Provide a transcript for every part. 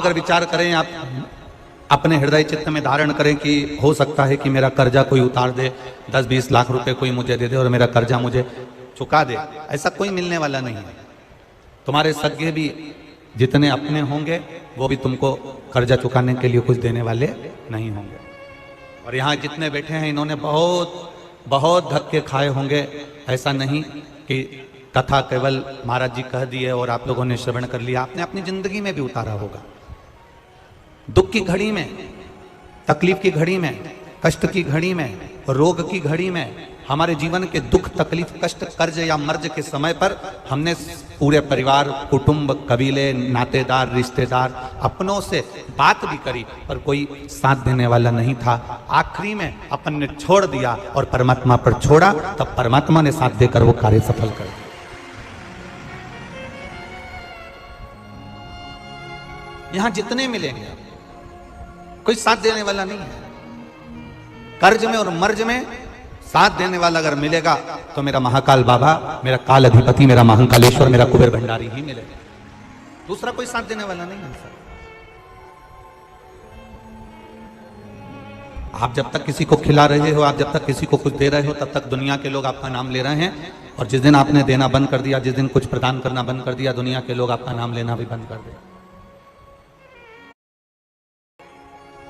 अगर विचार करें, आप अपने हृदय चित्त में धारण करें कि हो सकता है कि मेरा कर्जा कोई उतार दे, 10-20 लाख रुपए कोई मुझे दे दे और मेरा कर्जा मुझे चुका दे, ऐसा कोई मिलने वाला नहीं है। तुम्हारे सगे भी जितने अपने होंगे वो भी तुमको कर्जा चुकाने के लिए कुछ देने वाले नहीं होंगे। और यहाँ जितने बैठे हैं इन्होंने बहुत बहुत धक्के खाए होंगे। ऐसा नहीं कि कथा केवल महाराज जी कह दिए और आप लोगों ने श्रवण कर लिया, आपने अपनी जिंदगी में भी उतारा होगा। दुख की घड़ी में, तकलीफ की घड़ी में, कष्ट की घड़ी में, रोग की घड़ी में, हमारे जीवन के दुख तकलीफ कष्ट कर्ज या मर्ज के समय पर हमने पूरे परिवार कुटुंब कबीले नातेदार रिश्तेदार अपनों से बात भी करी पर कोई साथ देने वाला नहीं था। आखिरी में अपन ने छोड़ दिया और परमात्मा पर छोड़ा, तब परमात्मा ने साथ देकर वो कार्य सफल कर दिया। यहां जितने मिलेंगे कोई साथ देने वाला नहीं है। कर्ज में और मर्ज में साथ देने वाला अगर मिलेगा तो मेरा महाकाल बाबा, मेरा काल अधिपति, मेरा महाकालेश्वर, मेरा कुबेर भंडारी ही मिलेगा। दूसरा कोई साथ देने वाला नहीं है सर। आप जब तक किसी को खिला रहे हो, आप जब तक किसी को कुछ दे रहे हो, तब तक दुनिया के लोग आपका नाम ले रहे हैं। और जिस दिन आपने देना बंद कर दिया, जिस दिन कुछ प्रदान करना बंद कर दिया, दुनिया के लोग आपका नाम लेना भी बंद कर दिया।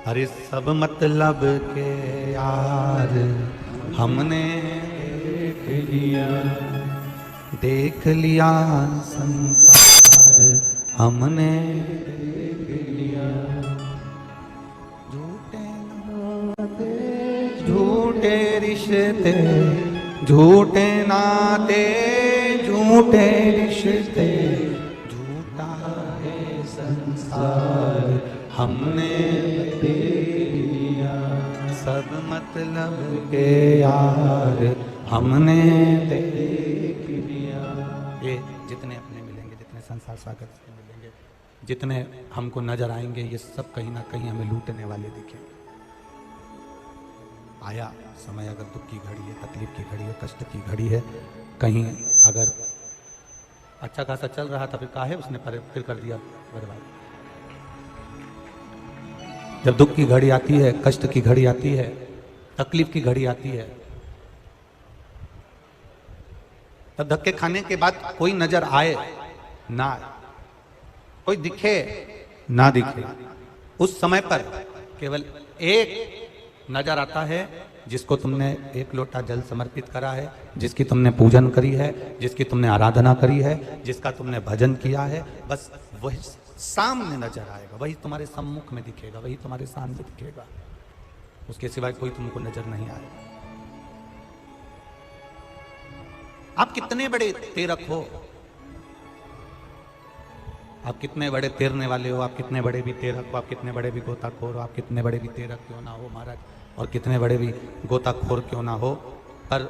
अरे सब मतलब के यार हमने देख लिया संसार हमने देख लिया। झूठे नाते झूठे रिश्ते, झूठे नाते झूठे रिश्ते, झूठा है संसार हमने देख लिया। सब मतलब के यार हमने देख लिया। ये जितने अपने मिलेंगे, जितने संसार सागर से मिलेंगे, जितने हमको नजर आएंगे, ये सब कहीं ना कहीं हमें लूटने वाले दिखेंगे। आया समय, अगर दुख की घड़ी है, तकलीफ की घड़ी है, कष्ट की घड़ी है, कहीं अगर अच्छा खासा चल रहा था, फिर काहे उसने फिर कर दिया बर्बाद। जब दुख की घड़ी आती है, कष्ट की घड़ी आती है, तकलीफ की घड़ी आती है, तब धक्के खाने के बाद कोई नजर आए ना आए, कोई दिखे ना दिखे, उस समय पर केवल एक नजर आता है जिसको तुमने एक लोटा जल समर्पित करा है, जिसकी तुमने पूजन करी है, जिसकी तुमने आराधना करी है, जिसका तुमने भजन किया है, बस वही सामने नजर आएगा, वही तुम्हारे सम्मुख में दिखेगा, वही तुम्हारे सामने दिखेगा। उसके सिवाय कोई तुमको नजर नहीं आएगा। आप कितने बड़े तेरक हो, आप कितने बड़े तैरने वाले हो, आप कितने बड़े भी तेरक हो, आप कितने बड़े भी गोताखोर हो, आप कितने बड़े भी तेरक क्यों ना हो महाराज, और कितने बड़े भी गोताखोर क्यों ना हो, पर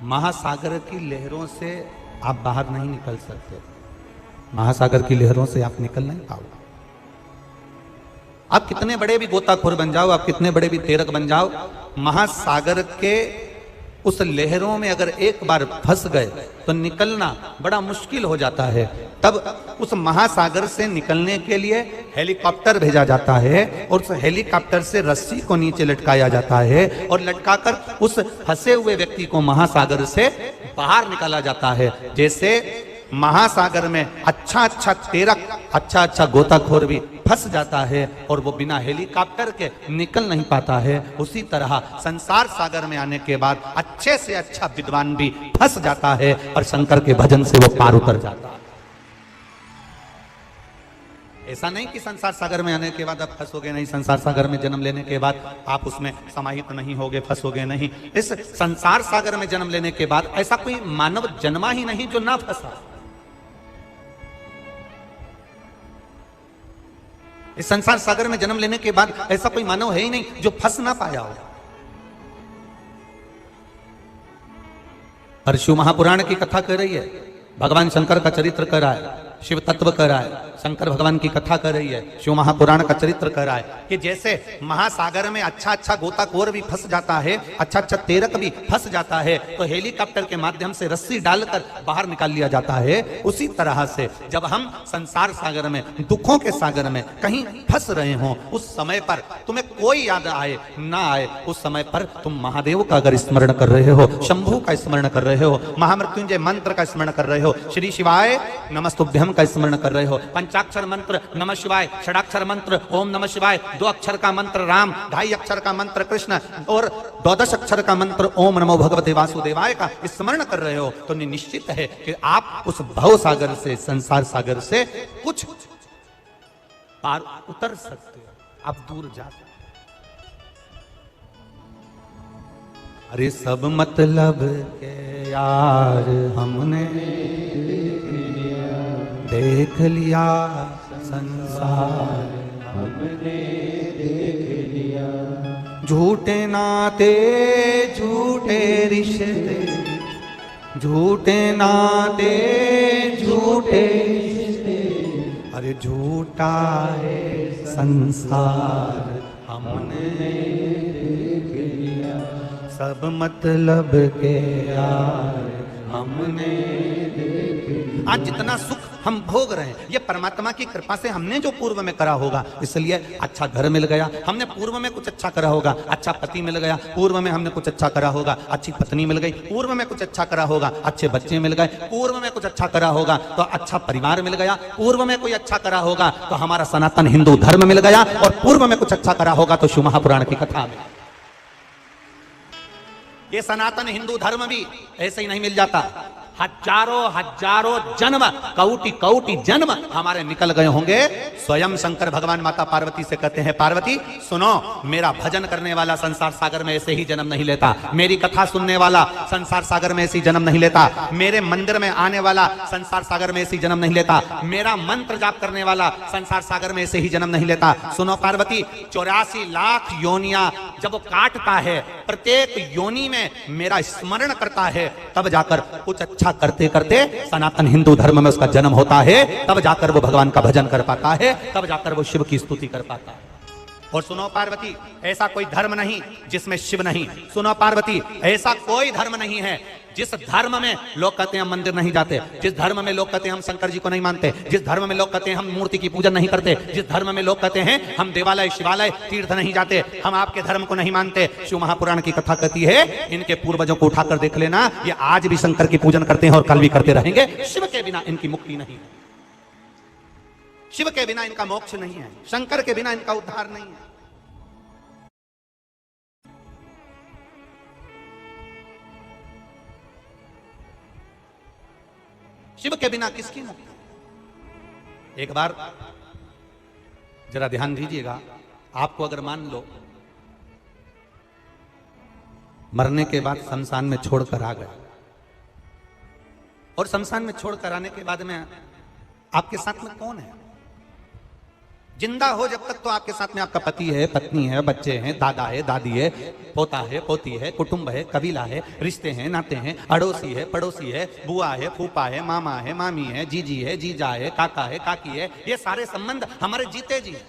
महासागर की लहरों से आप बाहर नहीं निकल सकते। महासागर की लहरों से आप निकल नहीं पाओगे। आप कितने बड़े भी गोताखोर बन जाओ, आप कितने बड़े भी तेरक बन जाओ, महासागर के उस लहरों में अगर एक बार फंस गए तो निकलना बड़ा मुश्किल हो जाता है। तब उस महासागर से निकलने के लिए हेलीकॉप्टर भेजा जाता है और उस हेलीकॉप्टर से रस्सी को नीचे लटकाया जाता है और लटकाकर उस फंसे हुए व्यक्ति को महासागर से बाहर निकाला जाता है। जैसे महासागर में अच्छा अच्छा तेरक, अच्छा अच्छा गोताखोर भी फंस जाता है और वो बिना हेलीकॉप्टर के निकल नहीं पाता है, उसी तरह संसार सागर में आने के बाद अच्छे से अच्छा विद्वान भी फंस जाता है और शंकर के भजन से वो पार उतर जाता है। ऐसा नहीं कि संसार सागर में आने के बाद आप फंसोगे नहीं, संसार सागर में जन्म लेने के बाद आप उसमें समाहित नहीं होगे, फंसोगे नहीं। इस संसार सागर में जन्म लेने के बाद ऐसा कोई मानव जन्मा ही नहीं जो ना फंसा। इस संसार सागर में जन्म लेने के बाद ऐसा कोई मानव है ही नहीं जो फंस ना पाया हो। पर शिव महापुराण की कथा कर रही है, भगवान शंकर का चरित्र कर रहा है, शिव तत्व कर रहा है, शंकर भगवान की कथा कर रही है, शिव महापुराण का चरित्र कर रहा है कि जैसे महासागर में अच्छा अच्छा गोताखोर भी फंस जाता है, अच्छा अच्छा तेरक भी फंस जाता है, तो हेलीकॉप्टर के माध्यम से रस्सी डालकर बाहर निकाल लिया जाता है। उसी तरह से जब हम संसार सागर में, दुखों के सागर में कहीं फंस रहे हो, उस समय पर तुम्हें कोई याद आए ना आए, उस समय पर तुम महादेव का अगर स्मरण कर रहे हो, शंभु का स्मरण कर रहे हो, महामृत्युंजय मंत्र का स्मरण कर रहे हो, श्री शिवाय नमस्तुभ्यम का स्मरण कर रहे हो, पंचाक्षर मंत्र नमः शिवाय, षडाक्षर मंत्र ओम नमः शिवाय, 2 अक्षर का मंत्र राम, 2.5 अक्षर का मंत्र कृष्ण और 12 अक्षर का मंत्र ओम नमो भगवते वासुदेवाय का स्मरण कर रहे हो, तो निश्चित है कि आप उस भव सागर से, संसार सागर से कुछ पार उतर सकते हो, आप दूर जा सकते। अरे सब मतलब के यार हमने देख लिया, संसार हमने देख लिया, झूठे नाते झूठे रिश्ते, झूठे नाते झूठे रिश्ते, अरे झूठा है संसार हमने देख लिया, सब मतलब के यार हमने देख लिया। आज जितना सुख हम भोग रहे हैं, ये परमात्मा की कृपा से हमने जो पूर्व में करा होगा, इसलिए अच्छा घर मिल गया, हमने पूर्व में कुछ अच्छा करा होगा, अच्छा पति मिल गया, पूर्व में हमने कुछ अच्छा करा होगा, अच्छी पत्नी मिल गई, पूर्व में कुछ अच्छा करा होगा, अच्छे बच्चे मिल गए, पूर्व में कुछ अच्छा करा होगा तो अच्छा परिवार मिल गया, पूर्व में कोई अच्छा करा होगा तो हमारा सनातन हिंदू धर्म मिल गया, और पूर्व में कुछ अच्छा करा होगा तो शिव महापुराण की कथा में। ये सनातन हिंदू धर्म भी ऐसे ही नहीं मिल जाता, हजारों हजारों जन्म, कौटि कौटि जन्म हमारे निकल गए होंगे। स्वयं शंकर भगवान माता पार्वती से कहते हैं, पार्वती सुनो, मेरा भजन करने वाला संसार सागर में ऐसे ही जन्म नहीं लेता, मेरी कथा सुनने वाला संसार सागर में ऐसे ही जन्म नहीं लेता, मेरे मंदिर में आने वाला संसार सागर में ऐसे ही जन्म नहीं लेता, मेरा मंत्र जाप करने वाला संसार सागर में ऐसे ही जन्म नहीं लेता। सुनो पार्वती, 84 लाख योनियां जब वो काटता है, प्रत्येक योनि में मेरा स्मरण करता है, तब जाकर कुछ अच्छा करते करते सनातन हिंदू धर्म में उसका जन्म होता है, तब जाकर वो भगवान का भजन कर पाता है, तब जाकर वो शिव की स्तुति कर पाता है। और सुनो पार्वती, ऐसा कोई धर्म नहीं जिसमें शिव नहीं। सुनो पार्वती, ऐसा कोई धर्म नहीं है जिस धर्म में लोग कहते हैं हम मंदिर नहीं जाते, जिस धर्म में लोग कहते हैं हम शंकर जी को नहीं मानते, जिस धर्म में लोग कहते हैं हम मूर्ति की पूजन नहीं करते, जिस धर्म में लोग कहते हैं हम देवालय शिवालय तीर्थ नहीं जाते, हम आपके धर्म को नहीं मानते। शिव महापुराण की कथा कहती है, इनके पूर्वजों को उठाकर देख लेना, ये आज भी शंकर की पूजन करते हैं और कल भी करते रहेंगे। शिव के बिना इनकी मुक्ति नहीं है, शिव के बिना इनका मोक्ष नहीं है, शंकर के बिना इनका उद्धार नहीं है। शिव के बिना किसकी मुक्ति? एक बार जरा ध्यान दीजिएगा, आपको अगर मान लो मरने के बाद शमशान में छोड़कर आ गए, और शमशान में छोड़कर आने के बाद में आपके साथ में कौन है? जिंदा हो जब तक तो आपके साथ में आपका पति है, पत्नी है, बच्चे हैं, दादा है, दादी है, पोता है, पोती है, कुटुंब है, कबीला है, रिश्ते हैं, नाते हैं, अड़ोसी है, पड़ोसी है, बुआ है, फूफा है, मामा है, मामी है, जीजी है, जीजा है, काका है, काकी है, ये सारे संबंध हमारे जीते जी हैं।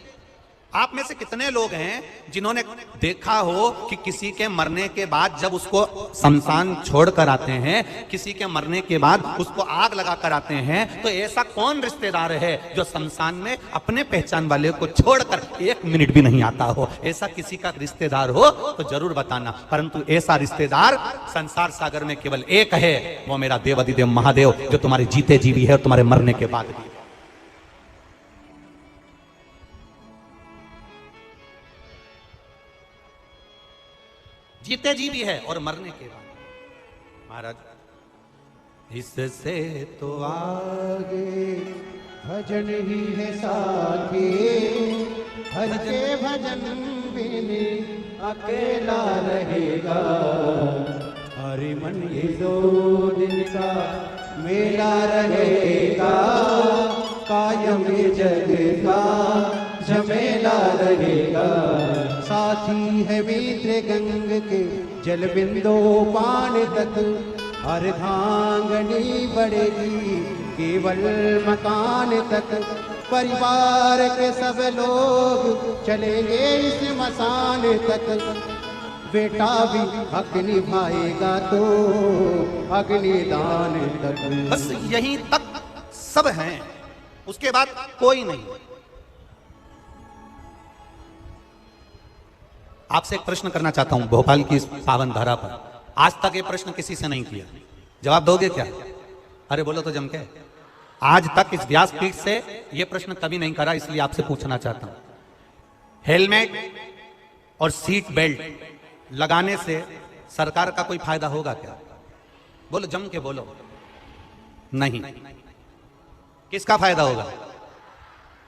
आप में से कितने लोग हैं जिन्होंने देखा हो कि किसी के मरने के बाद जब उसको शमशान छोड़कर आते हैं, किसी के मरने के बाद उसको आग लगा कर आते हैं, तो ऐसा कौन रिश्तेदार है जो शमशान में अपने पहचान वाले को छोड़कर 1 मिनट भी नहीं आता हो? ऐसा किसी का रिश्तेदार हो तो जरूर बताना, परंतु ऐसा रिश्तेदार संसार सागर में केवल एक है, वो मेरा देवाधिदेव महादेव, जो तुम्हारे जीते जी भी है और तुम्हारे मरने के बाद भी। जीते जी भी है और मरने के बाद। महाराज इससे तो आगे भजन ही है साथी, हर के भजन बिन अकेला रहेगा। हरि मन ये 2 दिन का मेला रहेगा, कायम जग का झमेला रहेगा। साथी है मित्र गंग के जल बिंदु पान तक, अर्धांगनी बढ़ेगी केवल मकान तक। परिवार के सब लोग चलेंगे इस मसान तक, बेटा भी हक निभाएगा तो अग्निदान तक। बस यहीं तक सब हैं, उसके बाद कोई नहीं। आपसे एक प्रश्न करना चाहता हूं भोपाल की इस पावन धरा पर, आज तक ये प्रश्न किसी से नहीं किया, जवाब दोगे क्या? अरे बोलो तो जम के। आज तक इस व्यासपीठ से ये प्रश्न कभी नहीं करा, इसलिए आपसे पूछना चाहता हूं, हेलमेट और सीट बेल्ट लगाने से सरकार का कोई फायदा होगा क्या? बोलो, जम के बोलो। नहीं। किसका फायदा होगा?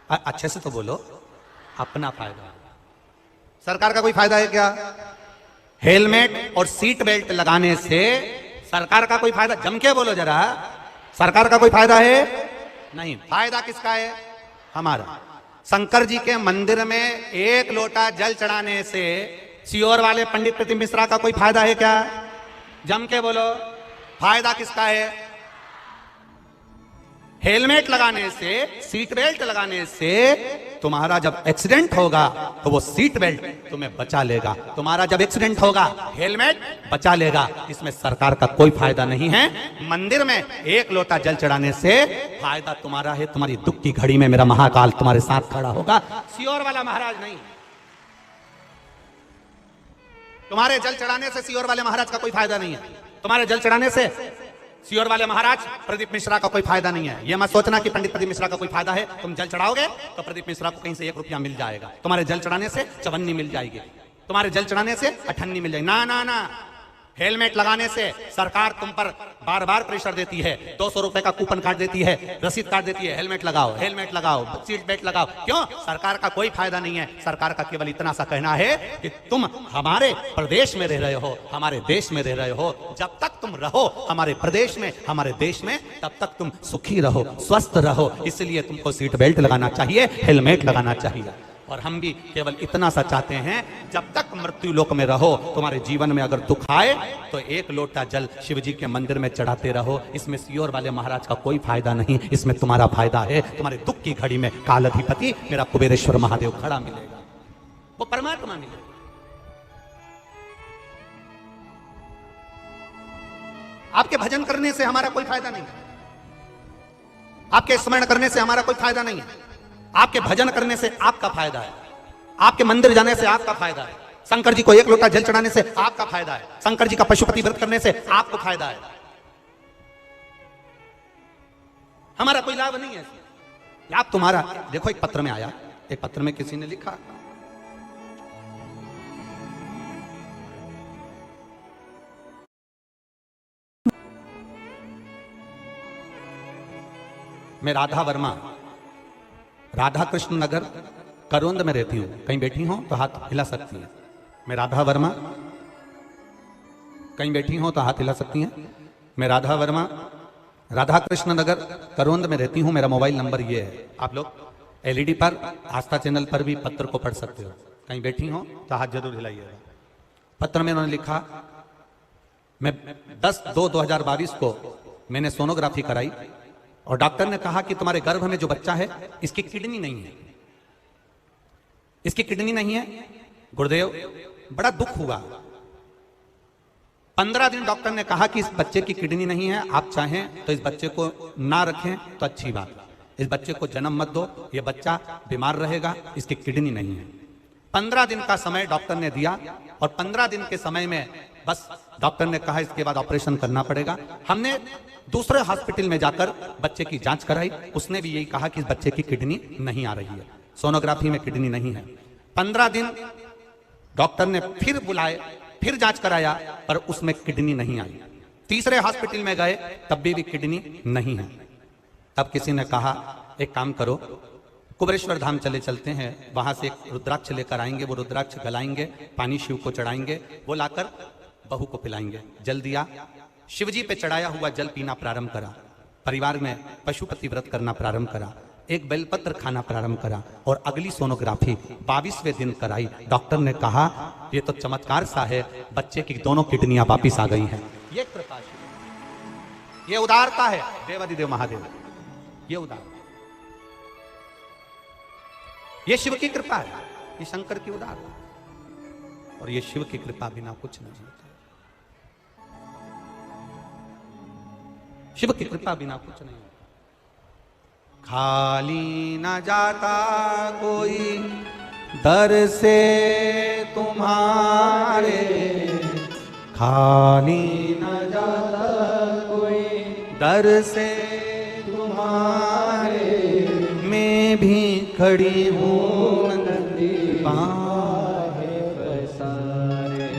अच्छे से तो बोलो। अपना फायदा। सरकार का कोई फायदा है क्या? हेलमेट और सीट बेल्ट लगाने से सरकार का कोई फायदा? जम के बोलो जरा। सरकार का कोई फायदा है? नहीं। फायदा किसका है? हमारा। शंकर जी के मंदिर में एक लोटा जल चढ़ाने से सीहोर वाले पंडित प्रतिम मिश्रा का कोई फायदा है क्या? जम के बोलो। फायदा किसका है? हेलमेट लगाने से, सीट बेल्ट लगाने से तुम्हारा जब एक्सीडेंट होगा तो वो सीट बेल्ट तुम्हें बचा लेगा, तुम्हारा जब एक्सीडेंट होगा हेलमेट बचा लेगा। इसमें सरकार का कोई फायदा नहीं है। मंदिर में एक लोटा जल चढ़ाने से फायदा तुम्हारा है, तुम्हारी दुख की घड़ी में मेरा महाकाल तुम्हारे साथ खड़ा होगा, सीहोर वाला महाराज नहीं। तुम्हारे जल चढ़ाने से सीहोर वाले महाराज का कोई फायदा नहीं है। तुम्हारे जल चढ़ाने से सीहोर वाले महाराज प्रदीप मिश्रा का कोई फायदा नहीं है। यह मत सोचना कि पंडित प्रदीप मिश्रा का कोई फायदा है। तुम जल चढ़ाओगे तो प्रदीप मिश्रा को कहीं से 1 रुपया मिल जाएगा, तुम्हारे जल चढ़ाने से चवन्नी मिल जाएगी, तुम्हारे जल चढ़ाने से अठन्नी मिल जाएगी। ना ना ना। हेलमेट लगाने से सरकार तुम पर बार बार प्रेशर देती है, 200 रुपए का कूपन काट देती है, रसीद काट देती है, हेलमेट लगाओ, हेलमेट लगाओ, सीट बेल्ट लगाओ। क्यों? सरकार का कोई फायदा नहीं है। सरकार का केवल इतना सा कहना है कि तुम हमारे प्रदेश में रह रहे हो, हमारे देश में रह रहे हो, जब तक तुम रहो हमारे प्रदेश में, हमारे देश में, तब तक तुम सुखी रहो, स्वस्थ रहो। इसलिए तुमको सीट बेल्ट लगाना चाहिए, हेलमेट लगाना चाहिए। और हम भी केवल इतना सा चाहते हैं, जब तक मृत्यु लोक में रहो, तुम्हारे जीवन में अगर दुख आए तो एक लोटा जल शिव जी के मंदिर में चढ़ाते रहो। इसमें सीहोर वाले महाराज का कोई फायदा नहीं, इसमें तुम्हारा फायदा है। तुम्हारे दुख की घड़ी में कालाधिपति मेरा कुबेरेश्वर महादेव खड़ा मिलेगा, वो परमात्मा मिलेगा। आपके भजन करने से हमारा कोई फायदा नहीं, आपके स्मरण करने से हमारा कोई फायदा नहीं है। आपके भजन करने से आपका फायदा है, आपके मंदिर जाने से आपका फायदा है, शंकर जी को 1 लोटा जल चढ़ाने से आपका फायदा है, शंकर जी का पशुपति व्रत करने से आपको फायदा है। हमारा कोई लाभ नहीं है। लाभ तुम्हारा। देखो, एक पत्र में आया, एक पत्र में किसी ने लिखा, मैं राधा वर्मा, राधा कृष्ण नगर करोंद में रहती हूं। कहीं बैठी हो तो हाथ हिला सकती हैं। मैं राधा वर्मा, कहीं बैठी हो तो हाथ हिला सकती हैं। मैं राधा वर्मा, राधा कृष्ण नगर करोंद में रहती हूं। मेरा मोबाइल नंबर ये है। आप लोग एलईडी पर, आस्था चैनल पर भी पत्र को पढ़ सकते हो। कहीं बैठी हो तो हाथ जरूर हिलाइएगा। पत्र में उन्होंने लिखा, मैं 10/2/2022 को मैंने सोनोग्राफी कराई और डॉक्टर ने कहा कि तुम्हारे गर्भ में जो बच्चा है इसकी किडनी नहीं है, इसकी किडनी नहीं है। गुरुदेव, बड़ा दुख हुआ। 15 दिन डॉक्टर ने कहा कि इस बच्चे की किडनी नहीं है, आप चाहें तो इस बच्चे को ना रखें तो अच्छी बात, इस बच्चे को जन्म मत दो, ये बच्चा बीमार रहेगा, इसकी किडनी नहीं है। 15 दिन का समय डॉक्टर ने दिया और 15 दिन के समय में बस डॉक्टर ने कहा इसके बाद ऑपरेशन करना पड़ेगा। हमने दूसरे हॉस्पिटल में जाकर बच्चे की जांच कराई, उसने भी यही कहा कि इस बच्चे की किडनी नहीं आ रही है, सोनोग्राफी में किडनी नहीं है। 15 दिन डॉक्टर ने फिर बुलाए, फिर जांच कराया, पर उसमें किडनी नहीं आई। तीसरे हॉस्पिटल में गए, तब भी किडनी नहीं है। तब किसी ने कहा, एक काम करो, कुबेरेश्वर धाम चलते हैं, वहां से एक रुद्राक्ष लेकर आएंगे, वो रुद्राक्ष गलाएंगे, पानी शिव को चढ़ाएंगे, वो लाकर बहू को पिलाएंगे। जल दिया, शिवजी पे चढ़ाया हुआ जल पीना प्रारंभ करा, परिवार में पशुपति व्रत करना प्रारंभ करा, एक बेलपत्र खाना प्रारंभ करा और अगली सोनोग्राफी 22वें दिन कराई। डॉक्टर ने कहा ये तो चमत्कार सा है, बच्चे की दोनों किडनियां वापिस आ गई हैं। ये प्रकाश, ये उदारता है देवाधिदेव महादेव, ये उदार। ये शिव की कृपा है, ये शंकर की उदारता, और ये शिव की कृपा बिना कुछ नहीं होता। शिव की कृपा बिना कुछ नहीं होता। खाली न जाता कोई दर से तुम्हारे, खाली न जाता कोई दर से तुम्हारे, मैं भी खड़ी हूँ नदी बाहे पसारे।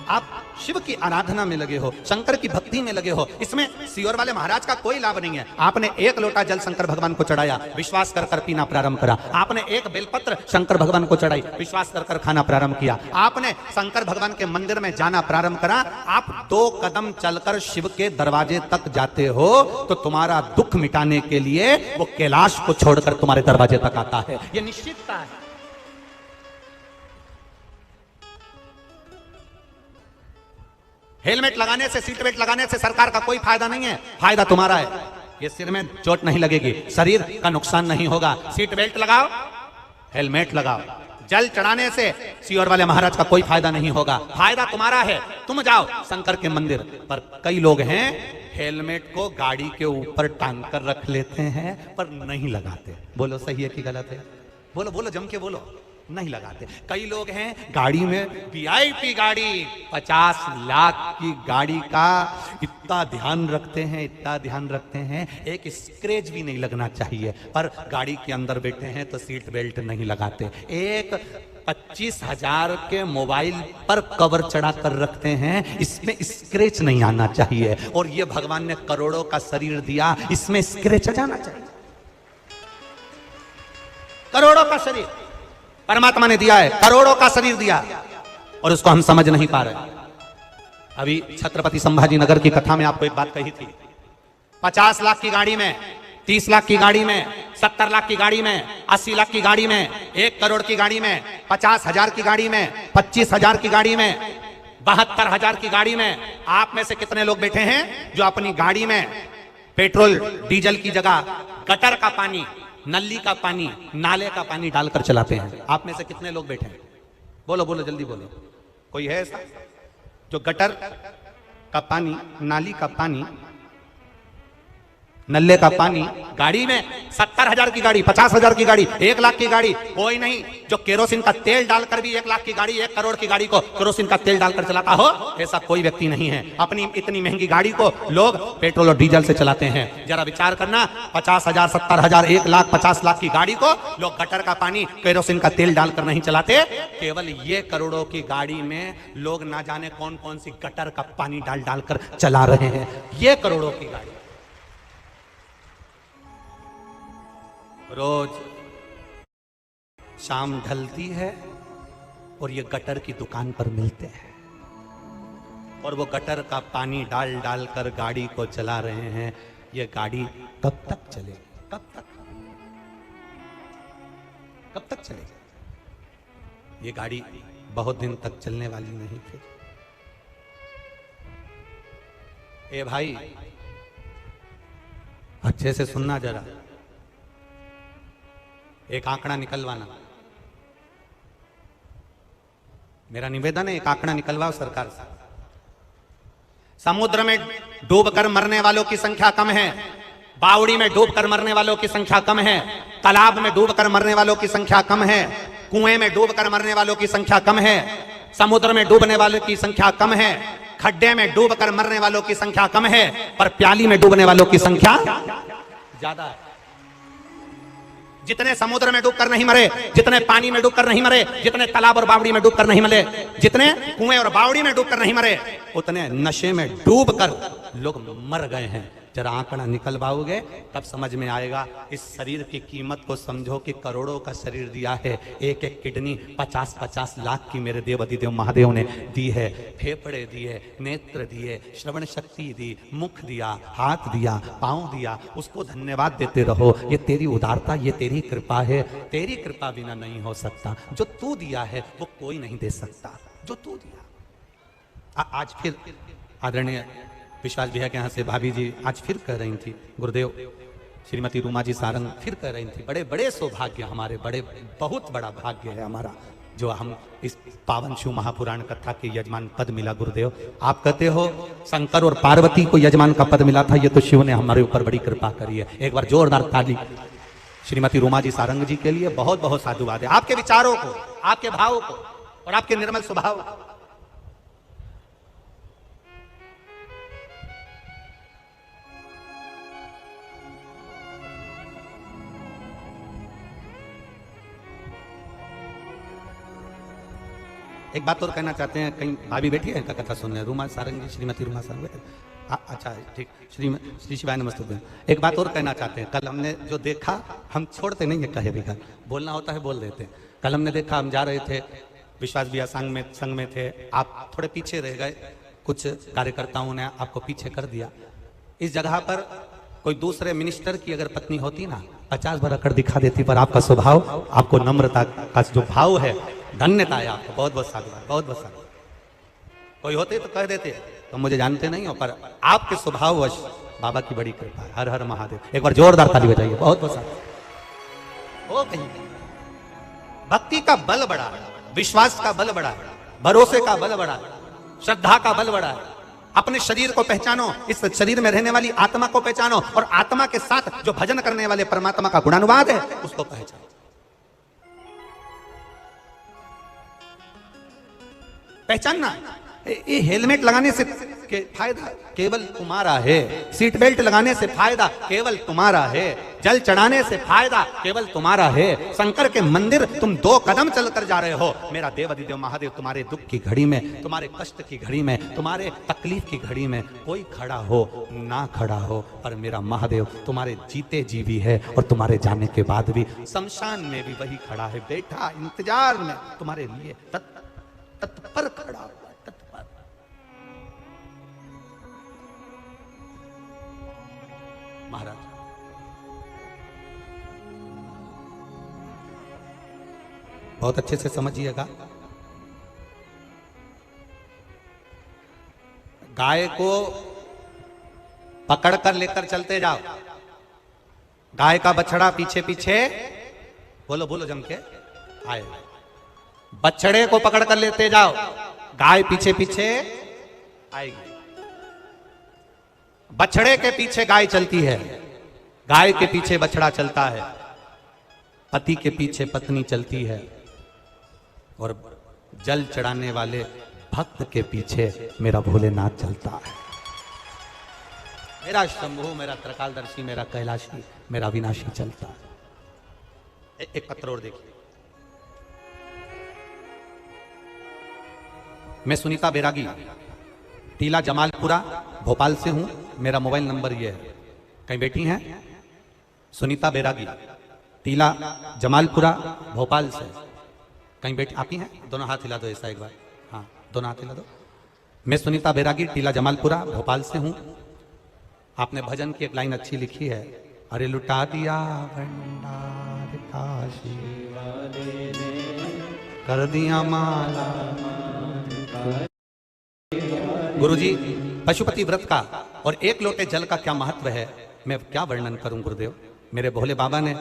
आप शिव की आराधना में लगे हो, शंकर की भक्ति में लगे हो, इसमें सियोर वाले महाराज का कोई लाभ नहीं है। आपने एक लोटा जल शंकर भगवान को चढ़ाया, विश्वास कर कर पीना प्रारंभ करा। आपने एक बेलपत्र शंकर भगवान को चढ़ाई, विश्वास कर कर खाना प्रारंभ किया। आपने शंकर भगवान के मंदिर में जाना प्रारंभ करा। आप 2 कदम चलकर शिव के दरवाजे तक जाते हो तो तुम्हारा दुख मिटाने के लिए वो कैलाश को छोड़कर तुम्हारे दरवाजे तक आता है। ये निश्चितता है। हेलमेट लगाने से, सीट बेल्ट लगाने से सरकार का कोई फायदा नहीं है, फायदा तुम्हारा है। ये सिर में चोट नहीं लगेगी, शरीर का नुकसान नहीं होगा। सीट बेल्ट लगाओ, हेलमेट लगाओ। जल चढ़ाने से सियोर वाले महाराज का कोई फायदा नहीं होगा, फायदा तुम्हारा है। तुम जाओ शंकर के मंदिर पर। कई लोग हैं हेलमेट को गाड़ी के ऊपर टांग कर रख लेते हैं पर नहीं लगाते। बोलो सही है कि गलत है? बोलो बोलो, जम के बोलो। नहीं लगाते। कई लोग हैं गाड़ी में, वीआईपी गाड़ी, 50 लाख की गाड़ी का इतना ध्यान रखते हैं, इतना ध्यान रखते हैं, एक स्क्रैच भी नहीं लगना चाहिए, पर गाड़ी के अंदर बैठे हैं तो सीट बेल्ट नहीं लगाते। एक 25,000 के मोबाइल पर कवर चढ़ा कर रखते हैं, इसमें स्क्रैच नहीं आना चाहिए। और ये भगवान ने करोड़ों का शरीर दिया, इसमें स्क्रैच जाना चाहिए। करोड़ों का शरीर परमात्मा ने दिया है, करोड़ों का शरीर दिया, और उसको हम समझ नहीं पा रहे। अभी छत्रपति संभाजी नगर की कथा में आपको एक बात कही थी। 50 लाख की गाड़ी में, 30 लाख की गाड़ी में, 70 लाख की गाड़ी में, 80 लाख की गाड़ी में, 1 करोड़ की गाड़ी में, 50,000 की गाड़ी में, 25,000 की गाड़ी में, 72,000 की गाड़ी में, आप में से कितने लोग बैठे हैं जो अपनी गाड़ी में पेट्रोल डीजल की जगह गटर का पानी, नली का पानी, नाले का पानी डालकर चलाते हैं? आप में से कितने लोग बैठे हैं? बोलो बोलो, जल्दी बोलो। कोई है ऐसा जो गटर का पानी, नाली का पानी, नल्ले का पानी गाड़ी में, 70,000 की गाड़ी, 50,000 की गाड़ी, 1 लाख की गाड़ी, कोई नहीं जो केरोसिन का तेल डालकर भी 1 लाख की गाड़ी, 1 करोड़ की गाड़ी को केरोसिन का तेल डालकर चलाता हो? ऐसा कोई व्यक्ति नहीं है। अपनी इतनी महंगी गाड़ी को लोग पेट्रोल और डीजल से चलाते हैं। जरा विचार करना, 50,000, 70,000, 1 लाख, 50 लाख की गाड़ी को लोग गटर का पानी, केरोसिन का तेल डालकर नहीं चलाते। केवल ये करोड़ों की गाड़ी में लोग ना जाने कौन कौन सी गटर का पानी डाल डालकर चला रहे हैं। ये करोड़ों की गाड़ी रोज शाम ढलती है और ये गटर की दुकान पर मिलते हैं, और वो गटर का पानी डाल डाल कर गाड़ी को चला रहे हैं। ये गाड़ी कब तक चलेगी? कब तक चलेगी? ये गाड़ी बहुत दिन तक चलने वाली नहीं। फिर ए भाई, अच्छे से सुनना जरा, एक आंकड़ा निकलवाना। मेरा निवेदन है, एक आंकड़ा निकलवाओ सरकार से। समुद्र में डूबकर मरने वालों की संख्या कम है, बावड़ी में डूबकर मरने वालों की संख्या कम है, तालाब में डूबकर मरने वालों की संख्या कम है, कुएं में डूबकर मरने वालों की संख्या कम है, समुद्र में डूबने वालों की संख्या कम है, खड्डे में डूबकर मरने वालों की संख्या कम है, पर प्याली में डूबने वालों की संख्या ज्यादा है। जितने समुद्र में डूबकर नहीं मरे, जितने पानी में डूबकर नहीं मरे, जितने तालाब और बावड़ी में डूबकर नहीं मरे, जितने कुएं और बावड़ी में डूबकर नहीं मरे, उतने नशे में डूबकर लोग मर गए हैं। जरा आंकड़ा निकलवाओगे तब समझ में आएगा। इस शरीर की कीमत को समझो कि करोड़ों का शरीर दिया है। एक एक किडनी 50-50 लाख की मेरे देव अधिदेव महादेव ने दी है। फेफड़े दिए, नेत्र दिए, श्रवण शक्ति दी, मुख दिया, हाथ दिया, पांव दिया, उसको धन्यवाद देते रहो। ये तेरी उदारता, ये तेरी कृपा है। तेरी कृपा बिना नहीं हो सकता। जो तू दिया है वो कोई नहीं दे सकता, जो तू दिया। आज फिर आदरणीय विशाल भैया के यहाँ से भाभी जी आज फिर कह रही थी, गुरुदेव श्रीमती रूमा जी सारंग फिर कह रही थी, बड़े बड़े सौभाग्य हमारे, बड़े बहुत बड़ा भाग्य है हमारा जो हम इस पावन शिव महापुराण कथा के यजमान पद मिला गुरुदेव। आप कहते हो शंकर और पार्वती को यजमान का पद मिला था, ये तो शिव ने हमारे ऊपर बड़ी कृपा करी है। एक बार जोरदार ताली श्रीमती रूमा जी सारंग जी के लिए। बहुत बहुत साधुवाद है आपके विचारों को, आपके भावों को और आपके निर्मल स्वभाव को। एक बात और कहना चाहते हैं, कहीं भाभी बैठी है इनका कथा सुनने, रूमा सारंग जी, श्रीमती रूमा सारंग बैठे। अच्छा ठीक, श्री शिवाय नमस्ते। एक बात और कहना चाहते हैं, कल हमने जो देखा, हम छोड़ते नहीं है कहे भी, कल बोलना होता है बोल देते हैं। कल हमने देखा, हम जा रहे थे विश्वास बिया संघ में थे, आप थोड़े पीछे रह गए, कुछ कार्यकर्ताओं ने आपको पीछे कर दिया। इस जगह पर कोई दूसरे मिनिस्टर की अगर पत्नी होती ना, 50 बार अकड़ दिखा देती, पर आपका स्वभाव, आपको नम्रता का जो भाव है, धन्यता है आपको। बहुत बहुत साधुवाद, बहुत बहुत साधुवाद। कोई होते तो कह देते, तो मुझे जानते नहीं हो, पर आपके स्वभाववश बाबा की बड़ी कृपा है। हर हर महादेव। एक बार जोरदार ताली बजाइए। बहुत बहुत साधुवाद। ओ कहीं भक्ति का बल बड़ा है, विश्वास का बल बड़ा है, भरोसे का बल बड़ा है, श्रद्धा का बल बड़ा है। अपने शरीर को पहचानो, इस शरीर में रहने वाली आत्मा को पहचानो, और आत्मा के साथ जो भजन करने वाले परमात्मा का गुणानुवाद है उसको पहचानो। पहचानना, ये हेलमेट लगाने से के फायदा केवल तुम्हारा है, सीट बेल्ट लगाने से फायदा केवल तुम्हारा है, जल चढ़ाने से फायदा केवल तुम्हारा है। शंकर के मंदिर तुम 2 कदम चलकर जा रहे हो। मेरा देव अधिदेव महादेव तुम्हारे दुख की घड़ी में, तुम्हारे कष्ट की घड़ी में, तुम्हारे तकलीफ की घड़ी में कोई खड़ा हो ना खड़ा हो, पर मेरा महादेव तुम्हारे जीते जी भी है, और तुम्हारे जाने के बाद भी शमशान में भी वही खड़ा है, बैठा इंतजार में तुम्हारे लिए तत्पर खड़ा हुआ है, तत्पर। महाराज बहुत अच्छे से समझिएगा, गाय को पकड़ कर लेकर चलते जाओ, गाय का बछड़ा पीछे पीछे, बोलो बोलो जम के आए, बछड़े को पकड़ कर लेते जाओ, गाय पीछे पीछे आएगी। बछड़े के पीछे गाय चलती है, गाय के पीछे बछड़ा चलता है, पति के पीछे पत्नी चलती है, और जल चढ़ाने वाले भक्त के पीछे मेरा भोलेनाथ चलता है। मेरा शंभु, मेरा त्रिकालदर्शी, मेरा कैलाशी, मेरा विनाशी चलता है। एक पत्र और देखिए। मैं सुनीता बैरागी, टीला जमालपुरा, भोपाल से हूं। मेरा मोबाइल नंबर ये है। कहीं बैठी हैं? सुनीता बैरागी, टीला जमालपुरा, भोपाल से। कहीं बैठी? आप ही हैं? दोनों हाथ हिला दो ऐसा एक बार। हाँ, दोनों हाथ हिला दो। मैं सुनीता बैरागी, टीला जमालपुरा, भोपाल से हूं। आपने भजन की एक लाइन अच्छी लिखी है, अरे लुटा दिया भंडार काशी वाले ने, कर दिया माला। गुरुजी, पशुपति व्रत का और 1 लोटे जल का क्या महत्व है, मैं क्या वर्णन करूं गुरुदेव। मेरे भोले बाबा ने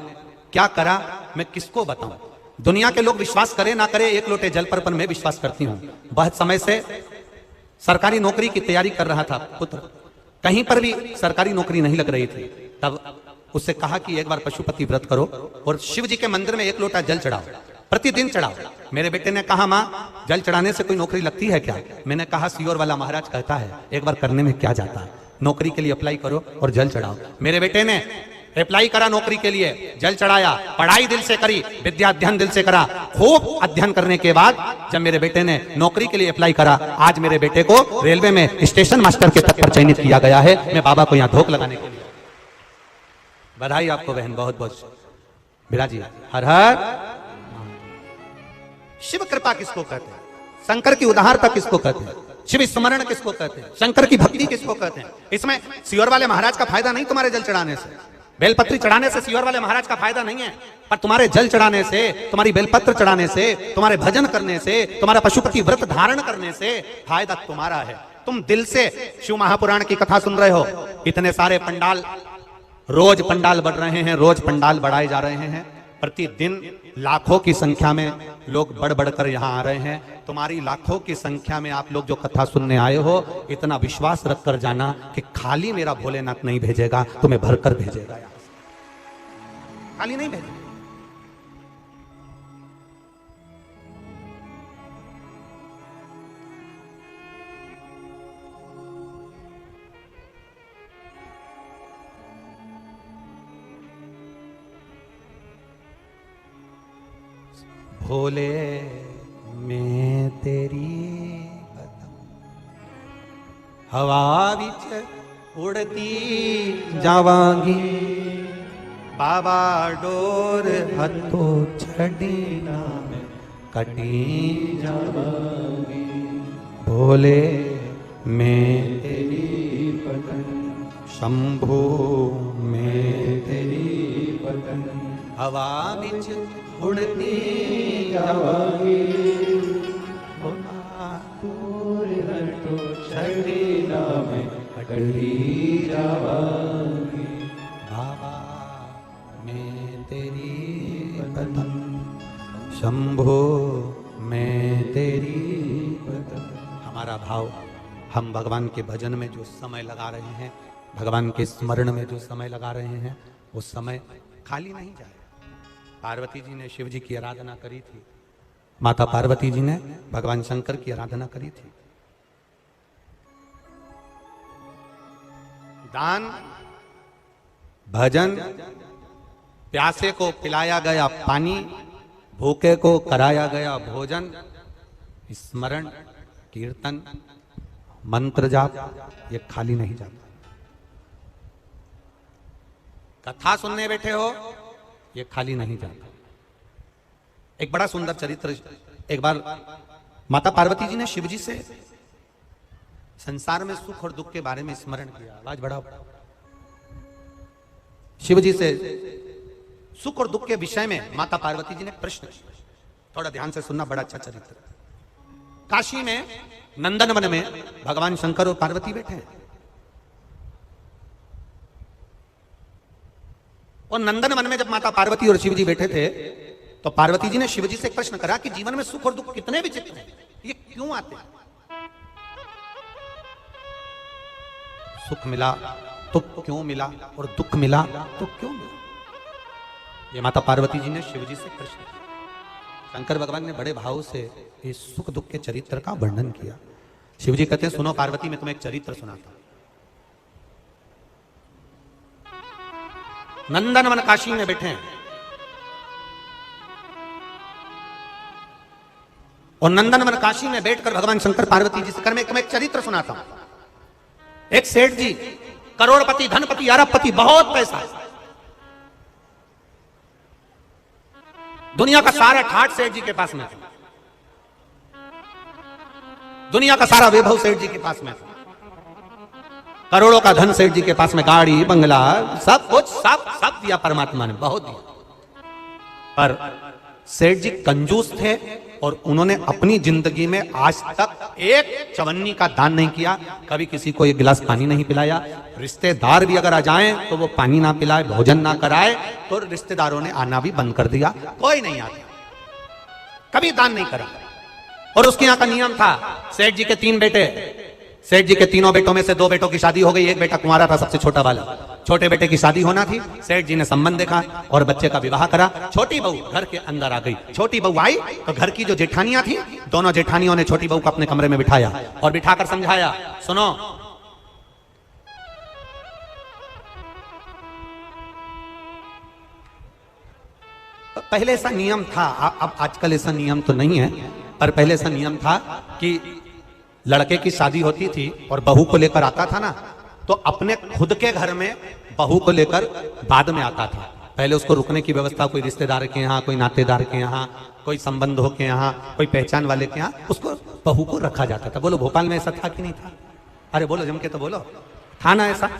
क्या करा, मैं किसको बताऊं। दुनिया के लोग विश्वास करें ना करें 1 लोटे जल पर मैं विश्वास करती हूं। बहुत समय से सरकारी नौकरी की तैयारी कर रहा था पुत्र, कहीं पर भी सरकारी नौकरी नहीं लग रही थी। तब उससे कहा कि एक बार पशुपति व्रत करो और शिव जी के मंदिर में 1 लोटा जल चढ़ाओ, प्रतिदिन चढ़ाओ। मेरे बेटे ने कहा, माँ जल चढ़ाने से कोई नौकरी लगती है क्या? मैंने कहा, सियोर वाला महाराज कहता है, एक बार करने में क्या जाता है, नौकरी के लिए अप्लाई करो और जल चढ़ाओ। मेरे बेटे ने अप्लाई करा नौकरी के लिए, जल चढ़ाया, पढ़ाई दिल से करी, विद्या अध्ययन दिल से करा। खूब अध्ययन करने के बाद जब मेरे बेटे ने नौकरी के लिए अप्लाई करा, आज मेरे बेटे को रेलवे में स्टेशन मास्टर के पद पर चयनित किया गया है। मैं बाबा को यहाँ धोख लगाने के लिए। बधाई आपको बहन, बहुत बहुत विराजी। हर हर। शिव कृपा किसको कहते हैं? शंकर की उदारता किसको कहते हैं? शिव स्मरण किसको कहते हैं? शंकर की भक्ति किसको कहते हैं? इसमें सियोर वाले महाराज का फायदा नहीं तुम्हारे जल चढ़ाने से, बेलपत्री चढ़ाने से सियोर वाले महाराज का फायदा नहीं है, पर तुम्हारे जल चढ़ाने से, तुम्हारी बेलपत्र चढ़ाने से, तुम्हारे भजन करने से, तुम्हारा पशुपति व्रत धारण करने से फायदा तुम्हारा है। तुम दिल से शिव महापुराण की कथा सुन रहे हो, इतने सारे पंडाल रोज पंडाल बढ़ रहे हैं, रोज पंडाल बढ़ाए जा रहे हैं। प्रतिदिन लाखों की संख्या में लोग बढ़ बढ़कर यहां आ रहे हैं। तुम्हारी लाखों की संख्या में आप लोग जो कथा सुनने आए हो, इतना विश्वास रखकर जाना कि खाली मेरा भोलेनाथ नहीं भेजेगा, तुम्हें भरकर भेजेगा। यहां से खाली नहीं भेजेगा। भोले मैं तेरी हवा विच उड़ती जावांगी, बाबा डोर हथों छड़ी ना मैं कटी जावांगी। भोले मैं तेरी पतन, शंभू मैं तेरी पतन, हवा विच उड़ती जावांगी, छड़ी ना मैं कटी जावांगी। बाबा मैं तेरी पतन, शंभो मैं तेरी पतन। हमारा भाव, हम भगवान के भजन में जो समय लगा रहे हैं, भगवान के स्मरण में जो समय लगा रहे हैं, वो समय खाली नहीं जाए। पार्वती जी ने शिव जी की आराधना करी थी, माता पार्वती जी ने भगवान शंकर की आराधना करी थी। दान, भजन, प्यासे को पिलाया गया पानी, भूखे को कराया गया भोजन, स्मरण, कीर्तन, मंत्र जाप, ये खाली नहीं जाता। कथा सुनने बैठे हो, ये खाली नहीं जाता। एक बड़ा सुंदर चरित्र, एक बार माता पार्वती जी ने शिव जी से संसार में सुख और दुख के बारे में स्मरण किया। आवाज बढ़ाओ। शिव जी से सुख और दुख के विषय में माता पार्वती जी ने प्रश्न किया। थोड़ा ध्यान से सुनना, बड़ा अच्छा चरित्र। काशी में नंदन वन में भगवान शंकर और पार्वती बैठे हैं, और नंदन वन में जब माता पार्वती और शिव जी बैठे थे, तो पार्वती जी ने शिव जी से एक प्रश्न करा कि जीवन में सुख और दुख कितने विचित्र हैं, ये क्यों आते हैं? सुख मिला तो क्यों मिला, और दुख मिला तो क्यों मिला? ये माता पार्वती जी ने शिव जी से प्रश्न किया। शंकर भगवान ने बड़े भाव से इस सुख दुख के चरित्र का वर्णन किया। शिव जी कहते हैं, सुनो पार्वती, मैं तुम्हें एक चरित्र सुनाता हूं। नंदनवन काशी में बैठे हैं, और नंदनवन काशी में बैठकर भगवान शंकर पार्वती जी से कर मैं तुम्हें एक चरित्र सुनाता हूं। एक सेठ जी, करोड़पति, धनपति, अरबपति, बहुत पैसा, दुनिया का सारा ठाट सेठ जी के पास में था, दुनिया का सारा वैभव सेठ जी के पास में था, करोड़ों का धन सेठ जी के पास में, गाड़ी बंगला सब कुछ, सब दिया परमात्मा ने, बहुत दिया। पर सेठ जी कंजूस थे, और उन्होंने अपनी जिंदगी में आज तक एक चवन्नी का दान नहीं किया, कभी किसी को एक गिलास पानी नहीं पिलाया। रिश्तेदार भी अगर आ जाएं तो वो पानी ना पिलाए, भोजन ना कराए, तो रिश्तेदारों ने आना भी बंद कर दिया, कोई नहीं आता, कभी दान नहीं करा। और उसके यहाँ का नियम था, सेठ जी के 3 बेटे, सेठ जी के तीनों बेटों में से 2 बेटों की शादी हो गई, एक बेटा कुंवारा था, सबसे छोटा वाला। छोटे बेटे की शादी होना थी, सेठ जी ने संबंध देखा और बच्चे का विवाह करा। छोटी बहू घर के अंदर आ गई। छोटी बहू आई तो घर की जो जेठानियां थी, दोनों जेठानियों ने छोटी बहू को अपने कमरे में बिठाया और बिठाकर समझाया, सुनो, पहले ऐसा नियम था, अब आजकल ऐसा नियम तो नहीं है, पर पहले ऐसा नियम था कि लड़के की शादी होती थी और बहू को लेकर आता था ना, तो अपने खुद के घर में बहू को लेकर बाद में आता था। पहले उसको रुकने की व्यवस्था कोई रिश्तेदार के यहाँ, कोई नातेदार के यहाँ, कोई संबंधों के यहाँ, कोई पहचान वाले के यहाँ, उसको बहू को रखा जाता था। बोलो भोपाल में ऐसा था कि नहीं था? अरे बोलो, जम के तो बोलो, था ना ऐसा?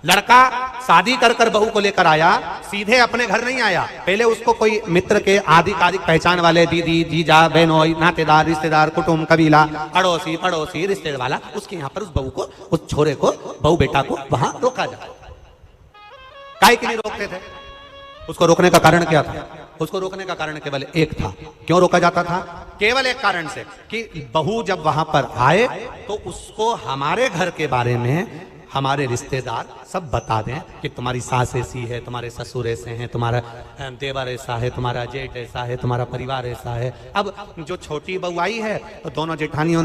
लड़का शादी कर कर बहू को लेकर आया, सीधे अपने घर नहीं आया, पहले उसको कोई मित्र के आधिकारिक पहचान वाले, दीदी, जीजा, बहनोई, नातेदार, रिश्तेदार, कुटुंब, कबीला, अड़ोसी पड़ोसी, रिश्तेदार वाला, उसके यहाँ पर उस बहू को, उस छोरे को, बहू बेटा को वहां रोका जाता। काहे के नहीं रोकते थे? उसको रोकने का कारण क्या था? उसको रोकने का कारण केवल एक था। क्यों रोका जाता था? केवल एक कारण से कि बहू जब वहां पर आए तो उसको हमारे घर के बारे में हमारे रिश्तेदार सब बता दें कि तुम्हारी सास ऐसी है, तुम्हारे ससुर ऐसे हैं, तुम्हारा देवर ऐसा है, तुम्हारा जेठ ऐसा है, तुम्हारा परिवार ऐसा है। अब जो छोटी बहू आई है तो दोनों जेठानियों